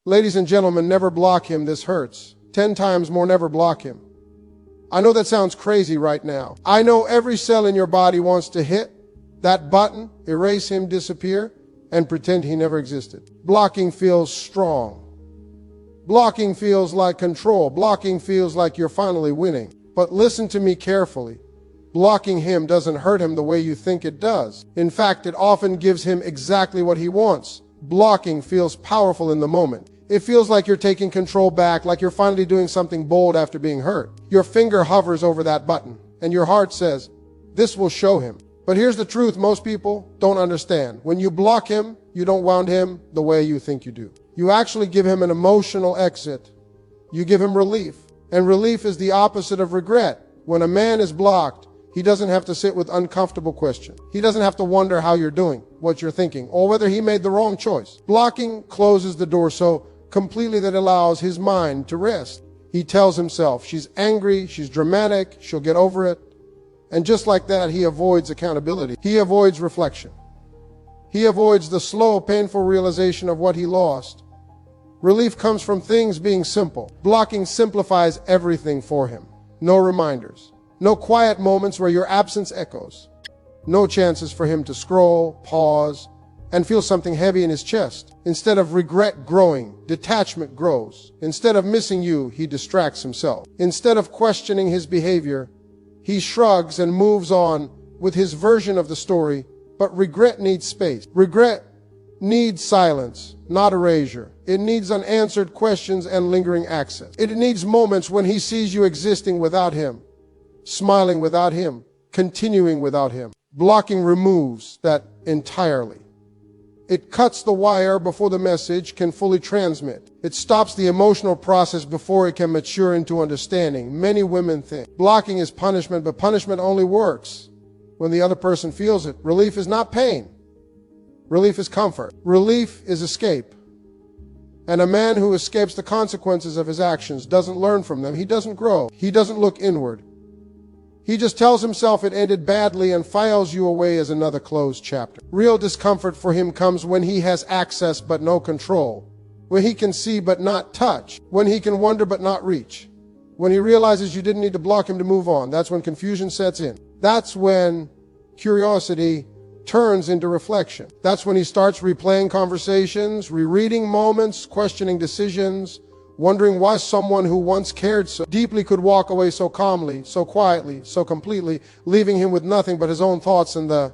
Ladies and gentlemen, never block him. This hurts. 10 times more, never block him. I know that sounds crazy right now. I know every cell in your body wants to hit that button, erase him, disappear, and pretend he never existed. Blocking feels strong. Blocking feels like control. Blocking feels like you're finally winning. But listen to me carefully. Blocking him doesn't hurt him the way you think it does. In fact, it often gives him exactly what he wants. Blocking feels powerful in the moment. It feels like you're taking control back, like you're finally doing something bold after being hurt. Your finger hovers over that button, and your heart says, this will show him. But here's the truth most people don't understand. When you block him, you don't wound him the way you think you do. You actually give him an emotional exit. You give him relief. And relief is the opposite of regret. When a man is blocked, he doesn't have to sit with uncomfortable questions. He doesn't have to wonder how you're doing, what you're thinking, or whether he made the wrong choice. Blocking closes the door so completely that allows his mind to rest. He tells himself, she's angry, she's dramatic, she'll get over it. And just like that, he avoids accountability. He avoids reflection. He avoids the slow, painful realization of what he lost. Relief comes from things being simple. Blocking simplifies everything for him. No reminders. No quiet moments where your absence echoes. No chances for him to scroll, pause, and feel something heavy in his chest. Instead of regret growing, detachment grows. Instead of missing you, he distracts himself. Instead of questioning his behavior, he shrugs and moves on with his version of the story. But regret needs space. Regret needs silence, not erasure. It needs unanswered questions and lingering access. It needs moments when he sees you existing without him, smiling without him, continuing without him. Blocking removes that entirely. It cuts the wire before the message can fully transmit. It stops the emotional process before it can mature into understanding. Many women think blocking is punishment, but punishment only works when the other person feels it. Relief is not pain. Relief is comfort. Relief is escape. And a man who escapes the consequences of his actions doesn't learn from them. He doesn't grow. He doesn't look inward. He just tells himself it ended badly and files you away as another closed chapter. Real discomfort for him comes when he has access but no control, when he can see but not touch, when he can wonder but not reach, when he realizes you didn't need to block him to move on. That's when confusion sets in. That's when curiosity turns into reflection. That's when he starts replaying conversations, rereading moments, questioning decisions, wondering why someone who once cared so deeply could walk away so calmly, so quietly, so completely, leaving him with nothing but his own thoughts and the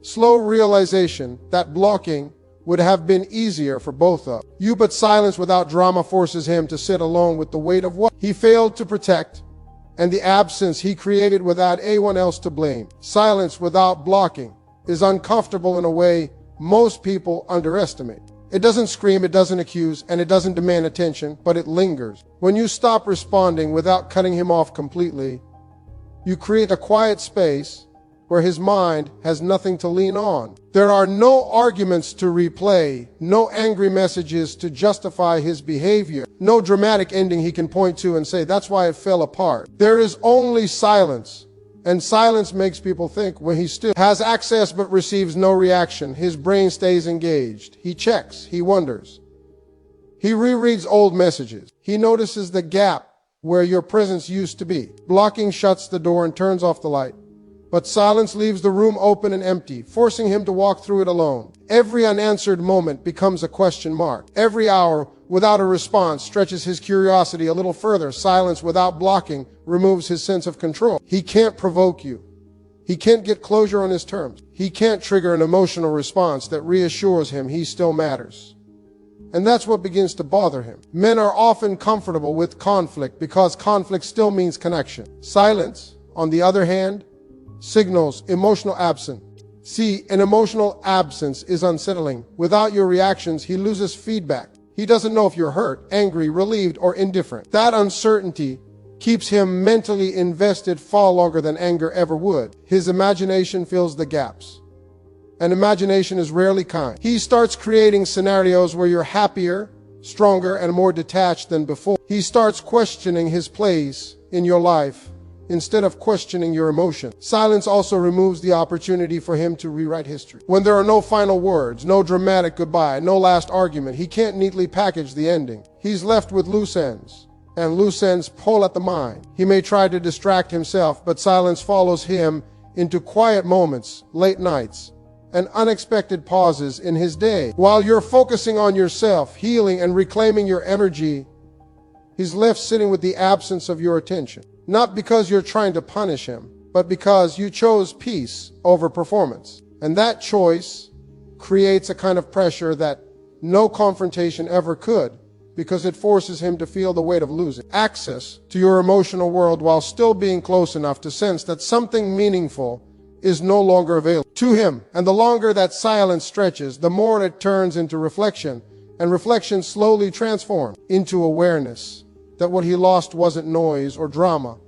slow realization that blocking would have been easier for both of you. But silence without drama forces him to sit alone with the weight of what he failed to protect and the absence he created without anyone else to blame. Silence without blocking is uncomfortable in a way most people underestimate. It doesn't scream, it doesn't accuse, and it doesn't demand attention, but it lingers. When you stop responding without cutting him off completely, you create a quiet space where his mind has nothing to lean on. There are no arguments to replay, no angry messages to justify his behavior, no dramatic ending he can point to and say, that's why it fell apart. There is only silence. And silence makes people think when he still has access but receives no reaction. His brain stays engaged. He checks. He wonders. He rereads old messages. He notices the gap where your presence used to be. Blocking shuts the door and turns off the light. But silence leaves the room open and empty, forcing him to walk through it alone. Every unanswered moment becomes a question mark. Every hour without a response stretches his curiosity a little further. Silence without blocking removes his sense of control. He can't provoke you. He can't get closure on his terms. He can't trigger an emotional response that reassures him he still matters. And that's what begins to bother him. Men are often comfortable with conflict because conflict still means connection. Silence, on the other hand, signals emotional absence. See, an emotional absence is unsettling. Without your reactions, he loses feedback. He doesn't know if you're hurt, angry, relieved, or indifferent. That uncertainty keeps him mentally invested far longer than anger ever would. His imagination fills the gaps. And imagination is rarely kind. He starts creating scenarios where you're happier, stronger, and more detached than before. He starts questioning his place in your life instead of questioning your emotion. Silence also removes the opportunity for him to rewrite history. When there are no final words, no dramatic goodbye, no last argument, he can't neatly package the ending. He's left with loose ends, and loose ends pull at the mind. He may try to distract himself, but silence follows him into quiet moments, late nights, and unexpected pauses in his day. While you're focusing on yourself, healing and reclaiming your energy, he's left sitting with the absence of your attention. Not because you're trying to punish him, but because you chose peace over performance. And that choice creates a kind of pressure that no confrontation ever could, because it forces him to feel the weight of losing access to your emotional world while still being close enough to sense that something meaningful is no longer available to him. And the longer that silence stretches, the more it turns into reflection, and reflection slowly transforms into awareness that what he lost wasn't noise or drama,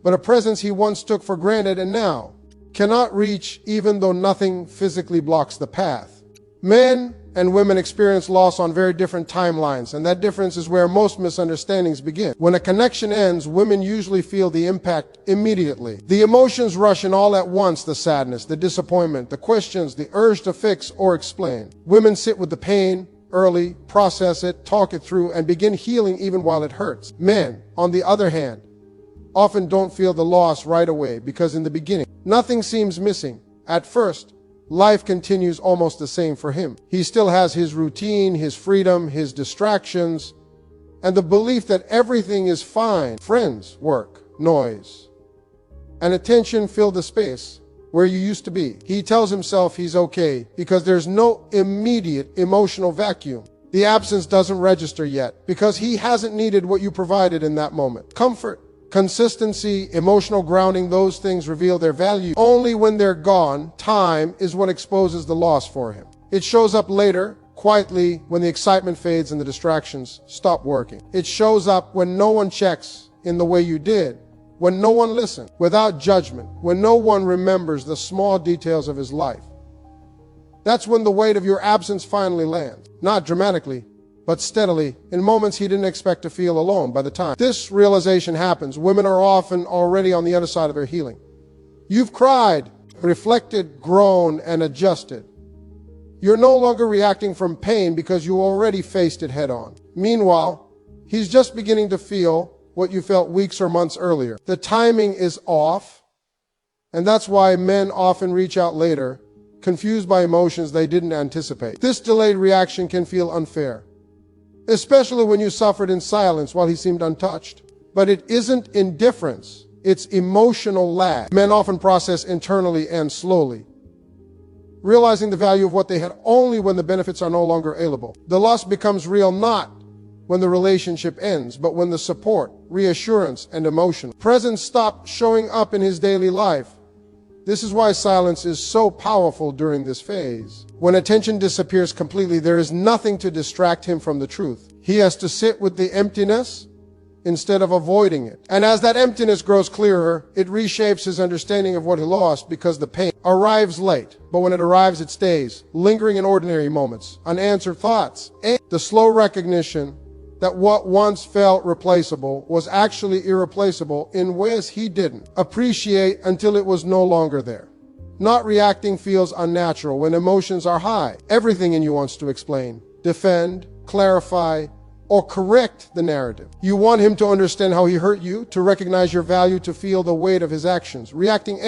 but a presence he once took for granted and now cannot reach, even though nothing physically blocks the path. Men and women experience loss on very different timelines, and that difference is where most misunderstandings begin. When a connection ends, women usually feel the impact immediately. The emotions rush in all at once: the sadness, the disappointment, the questions, the urge to fix or explain. Women sit with the pain early, process it, talk it through, and begin healing even while it hurts. Men, on the other hand, often don't feel the loss right away, because in the beginning, nothing seems missing. At first, life continues almost the same for him. He still has his routine, his freedom, his distractions, and the belief that everything is fine. Friends, work, noise, and attention fill the space where you used to be. He tells himself he's okay because there's no immediate emotional vacuum. The absence doesn't register yet because he hasn't needed what you provided in that moment. Comfort, consistency, emotional grounding, those things reveal their value only when they're gone. Time is what exposes the loss for him. It shows up later, quietly, when the excitement fades and the distractions stop working. It shows up when no one checks in the way you did, when no one listens without judgment, when no one remembers the small details of his life. That's when the weight of your absence finally lands, not dramatically, but steadily, in moments he didn't expect to feel alone. By the time this realization happens, women are often already on the other side of their healing. You've cried, reflected, grown, and adjusted. You're no longer reacting from pain because you already faced it head on. Meanwhile, he's just beginning to feel what you felt weeks or months earlier. The timing is off, and that's why men often reach out later, confused by emotions they didn't anticipate. This delayed reaction can feel unfair, especially when you suffered in silence while he seemed untouched. But it isn't indifference, it's emotional lag. Men often process internally and slowly, realizing the value of what they had only when the benefits are no longer available. The loss becomes real not when the relationship ends, but when the support, reassurance, and emotion presence stop showing up in his daily life. This is why silence is so powerful during this phase. When attention disappears completely, there is nothing to distract him from the truth. He has to sit with the emptiness instead of avoiding it. And as that emptiness grows clearer, it reshapes his understanding of what he lost, because the pain arrives late. But when it arrives, it stays, lingering in ordinary moments, unanswered thoughts, and the slow recognition that what once felt replaceable was actually irreplaceable in ways he didn't appreciate until it was no longer there. Not reacting feels unnatural when emotions are high. Everything in you wants to explain, defend, clarify, or correct the narrative. You want him to understand how he hurt you, to recognize your value, to feel the weight of his actions. Reacting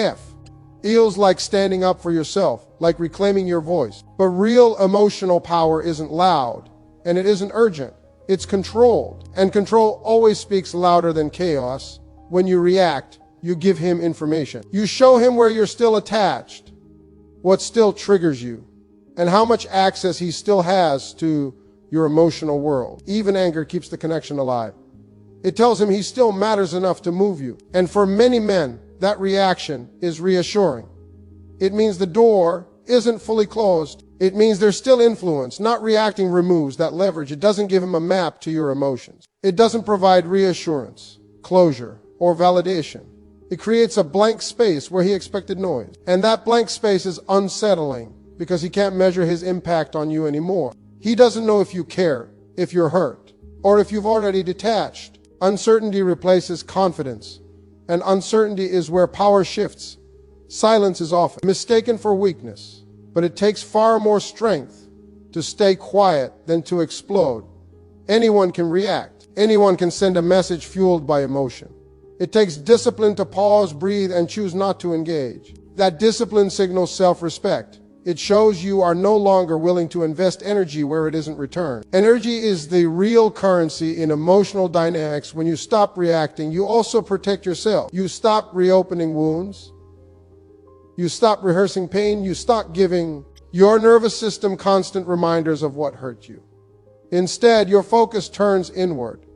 feels like standing up for yourself, like reclaiming your voice. But real emotional power isn't loud, and it isn't urgent. It's controlled, and control always speaks louder than chaos. When you react, you give him information. You show him where you're still attached, what still triggers you, and how much access he still has to your emotional world. Even anger keeps the connection alive. It tells him he still matters enough to move you. And for many men, that reaction is reassuring. It means the door isn't fully closed. It means there's still influence. Not reacting removes that leverage. It doesn't give him a map to your emotions. It doesn't provide reassurance, closure, or validation. It creates a blank space where he expected noise. And that blank space is unsettling because he can't measure his impact on you anymore. He doesn't know if you care, if you're hurt, or if you've already detached. Uncertainty replaces confidence, and uncertainty is where power shifts. Silence is often mistaken for weakness, but it takes far more strength to stay quiet than to explode. Anyone can react. Anyone can send a message fueled by emotion. It takes discipline to pause, breathe, and choose not to engage. That discipline signals self-respect. It shows you are no longer willing to invest energy where it isn't returned. Energy is the real currency in emotional dynamics. When you stop reacting, you also protect yourself. You stop reopening wounds. You stop rehearsing pain. You stop giving your nervous system constant reminders of what hurt you. Instead, your focus turns inward.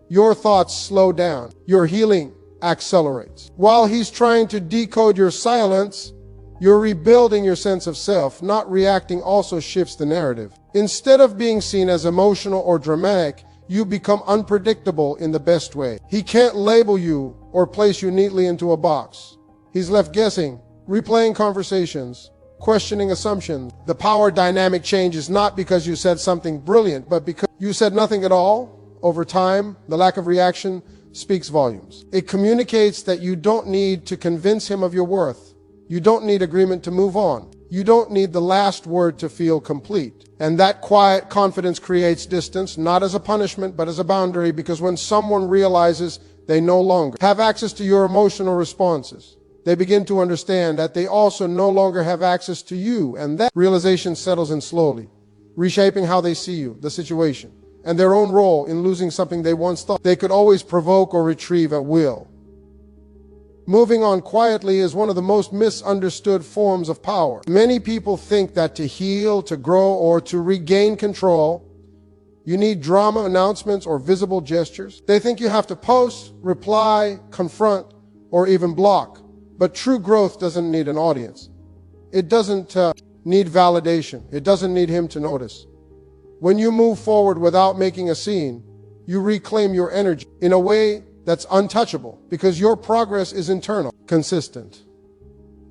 Your thoughts slow down. Your healing accelerates. While he's trying to decode your silence, you're rebuilding your sense of self. Not reacting also shifts the narrative. Instead of being seen as emotional or dramatic, you become unpredictable in the best way. He can't label you or place you neatly into a box. He's left guessing, replaying conversations, questioning assumptions. The power dynamic changes not because you said something brilliant, but because you said nothing at all. Over time, the lack of reaction speaks volumes. It communicates that you don't need to convince him of your worth. You don't need agreement to move on. You don't need the last word to feel complete. And that quiet confidence creates distance, not as a punishment, but as a boundary, because when someone realizes they no longer have access to your emotional responses, they begin to understand that they also no longer have access to you, and that realization settles in slowly, reshaping how they see you, the situation, and their own role in losing something they once thought they could always provoke or retrieve at will. Moving on quietly is one of the most misunderstood forms of power. Many people think that to heal, to grow, or to regain control, you need drama, announcements, or visible gestures. They think you have to post, reply, confront, or even block. But true growth doesn't need an audience. It doesn't need validation. It doesn't need him to notice. When you move forward without making a scene, you reclaim your energy in a way that's untouchable, because your progress is internal, consistent,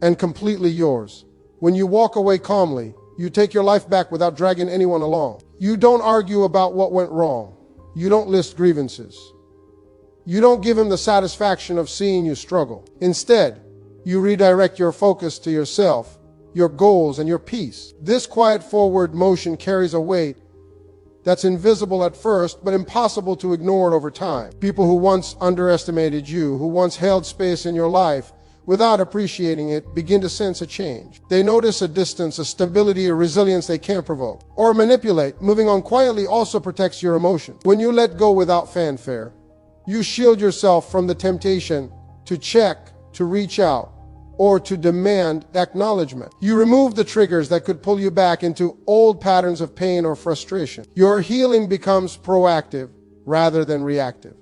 and completely yours. When you walk away calmly, you take your life back without dragging anyone along. You don't argue about what went wrong. You don't list grievances. You don't give him the satisfaction of seeing you struggle. Instead, you redirect your focus to yourself, your goals, and your peace. This quiet forward motion carries a weight that's invisible at first, but impossible to ignore over time. People who once underestimated you, who once held space in your life without appreciating it, begin to sense a change. They notice a distance, a stability, a resilience they can't provoke or manipulate. Moving on quietly also protects your emotion. When you let go without fanfare, you shield yourself from the temptation to check, to reach out, or to demand acknowledgement. You remove the triggers that could pull you back into old patterns of pain or frustration. Your healing becomes proactive rather than reactive.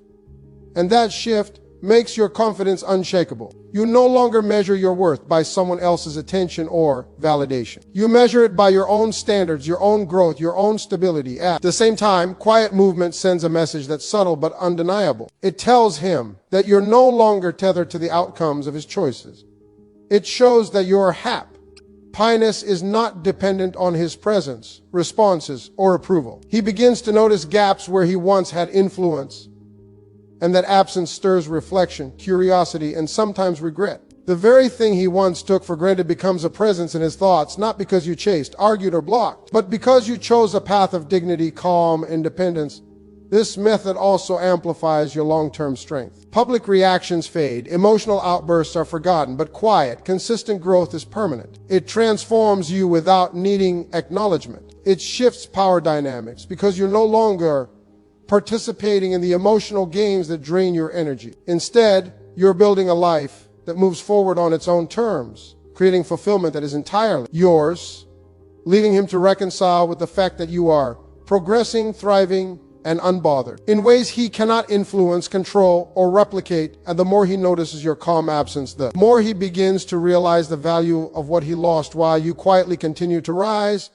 And that shift makes your confidence unshakable. You no longer measure your worth by someone else's attention or validation. You measure it by your own standards, your own growth, your own stability. At the same time, quiet movement sends a message that's subtle but undeniable. It tells him that you're no longer tethered to the outcomes of his choices. It shows that your happiness is not dependent on his presence, responses, or approval. He begins to notice gaps where he once had influence, and that absence stirs reflection, curiosity, and sometimes regret. The very thing he once took for granted becomes a presence in his thoughts, not because you chased, argued, or blocked, but because you chose a path of dignity, calm, independence. This method also amplifies your long-term strength. Public reactions fade, emotional outbursts are forgotten, but quiet, consistent growth is permanent. It transforms you without needing acknowledgement. It shifts power dynamics because you're no longer participating in the emotional games that drain your energy. Instead, you're building a life that moves forward on its own terms, creating fulfillment that is entirely yours, leaving him to reconcile with the fact that you are progressing, thriving, and unbothered in ways he cannot influence, control, or replicate. And the more he notices your calm absence, the more he begins to realize the value of what he lost while you quietly continue to rise.